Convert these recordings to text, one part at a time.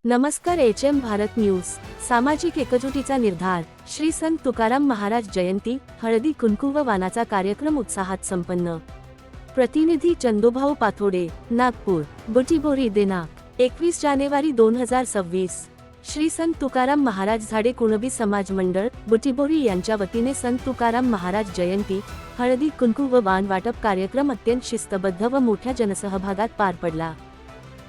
नमस्कार HM. Bharat news. सामाजिक एकजुटीचा निर्धार. श्री संत तुकाराम महाराज जयंती, हळदी कुंकू व वानाचा कार्यक्रम उत्साहात संपन्न. प्रतिनिधी चंदूभाऊ पाथोडे, नागपूर. बुटीबोरी दिनांक 21 जानेवारी 2026. श्री संत तुकाराम महाराज झाडे कुणबी समाज मंडळ बुटीबोरी यांच्या वतीने संत तुकाराम महाराज जयंती, हळदी कुंकू व वाण वाटप कार्यक्रम अत्यंत शिस्तबद्ध व मोठ्या जनसहभागात पार पडला.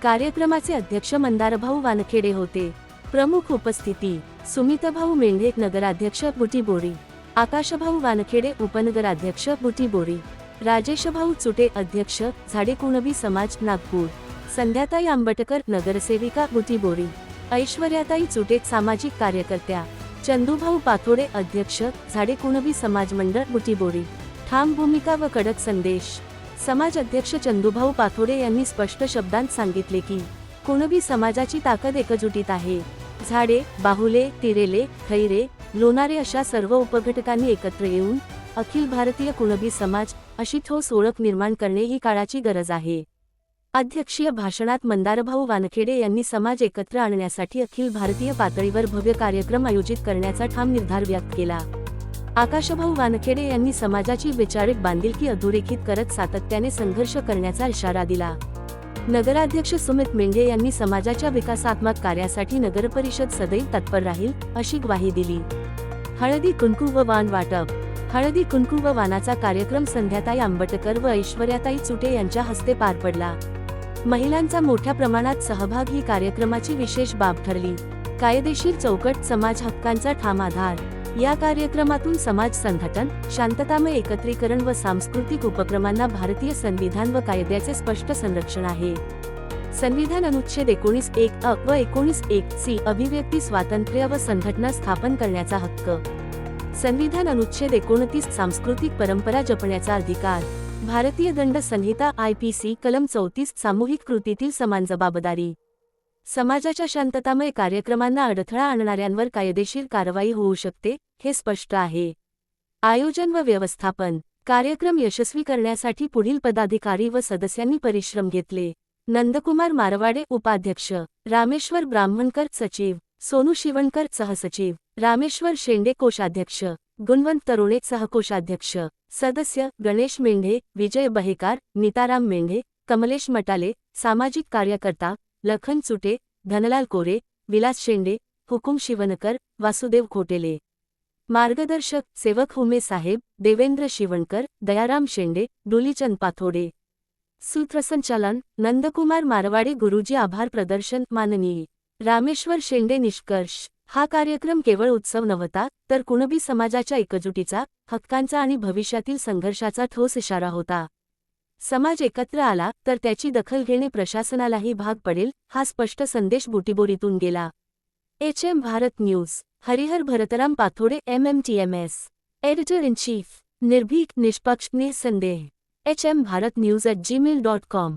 कार्यक्रमाचे अध्यक्ष मंदारभाऊ वानखेडे होते. प्रमुख उपस्थिती सुमितभाऊ मेंढे, नगराध्यक्ष बुटीबोरी, आकाशभाऊ वानखेडे, उपनगराध्यक्ष बुटीबोरी, राजेशभाऊ चुटे, अध्यक्ष झाडे कुणबी समाज नागपूर, संध्याताई आंबटकर, नगरसेविका बुटीबोरी, ऐश्वर्याताई चुटे, सामाजिक कार्यकर्त्या, चंदूभाऊ पाथोडे, अध्यक्ष झाडे कुणबी समाज मंडळ बुटीबोरी. ठाम भूमिका व कडक संदेश. समाज अध्यक्ष चंदूभाऊ पाथोडे यांनी स्पष्ट शब्दांत सांगितले की कुणबी समाजाची ताकद एकजुटीत आहे. झाडे, बाहुले, तिरेले, खैरे, लोणारे अशा सर्व उपघटकांनी एकत्र येऊन अखिल भारतीय कुणबी समाज अशी ठोस ओळख निर्माण करणे ही काळाची गरज आहे. अध्यक्षीय भाषणात मंदारभाऊ वानखेडे यांनी समाज एकत्र आणण्यासाठी अखिल भारतीय पातळीवर भव्य कार्यक्रम आयोजित करण्याचा ठाम निर्धार व्यक्त केला. आकाशभाऊ वानखेडे यांनी समाजाची वैचारिक बांधिलकी अधोरेखित करत सातत्याने संघर्ष करण्याचा इशारा दिला. नगराध्यक्ष सुमित मेंढे यांनी समाजाच्या विकासात्मक कार्यासाठी नगरपरिषद सदैव तत्पर राहील अशी ग्वाही दिली. हळदी कुंकू व वाण वाटप. हळदी कुंकू व वानाचा कार्यक्रम संध्याताई आंबटकर व ऐश्वर्याताई चुटे यांच्या हस्ते पार पडला. महिलांचा मोठ्या प्रमाणात सहभाग ही कार्यक्रमाची विशेष बाब ठरली. कायदेशीर चौकट, समाज हक्कांचा ठाम आधार. या कार्यक्रमातून समाज संघटन, शांततामय एकत्रीकरण व सांस्कृतिक उपक्रमांना भारतीय संविधान व कायद्याचे स्पष्ट संरक्षण आहे. संविधान अनुच्छेद 19(1) अ व 19(1) सी अभिव्यक्ती स्वातंत्र्य व संघटना स्थापन करण्याचा हक्क. संविधान अनुच्छेद 29 सांस्कृतिक परंपरा जपण्याचा अधिकार. भारतीय दंड संहिता IPC कलम 34 सामूहिक कृतीतील समान जबाबदारी. समाजाच्या शांततामय कार्यक्रमांना अडथळा आणणाऱ्यांवर कायदेशीर कारवाई होऊ शकते हे स्पष्ट आहे. आयोजन व व्यवस्थापन. कार्यक्रम यशस्वी करण्यासाठी पुढील पदाधिकारी व सदस्यांनी परिश्रम घेतले. नंदकुमार मारवाडे, उपाध्यक्ष, रामेश्वर ब्राह्मणकर, सचिव, सोनू शिवणकर, सहसचिव, रामेश्वर शेंडे, कोषाध्यक्ष, गुणवंत तरुणे, सहकोषाध्यक्ष. सदस्य गणेश मेंढे, विजय बहेकार, नीताराम मेंढे, कमलेश मटाले. सामाजिक कार्यकर्ता लखन चुटे, धनलाल कोरे, विलास शेंडे, हुकुम शिवणकर, वासुदेव खोटेले. मार्गदर्शक सेवक हुमे साहेब, देवेंद्र शिवणकर, दयाराम शेंडे, डुलीचंद पाथोडे. सूत्रसंचालन नंदकुमार मारवाडे. गुरुजी आभार प्रदर्शन माननीय रामेश्वर शेंडे. निष्कर्ष. हा कार्यक्रम केवळ उत्सव नव्हता, तर कुणबी समाजाच्या एकजुटीचा, हक्कांचा आणि भविष्यातील संघर्षाचा ठोस इशारा होता. समाज एकत्र आला तर त्याची दखल घेणे प्रशासनालाही भाग पडेल हा स्पष्ट संदेश बुटीबोरीतून गेला. H M. Bharat news. Harihar Bharatram Pathode, MMTMS. Editor in chief. निर्भीक, निष्पक्ष, निसंदेह. HM भारत न्यूज@gmail.com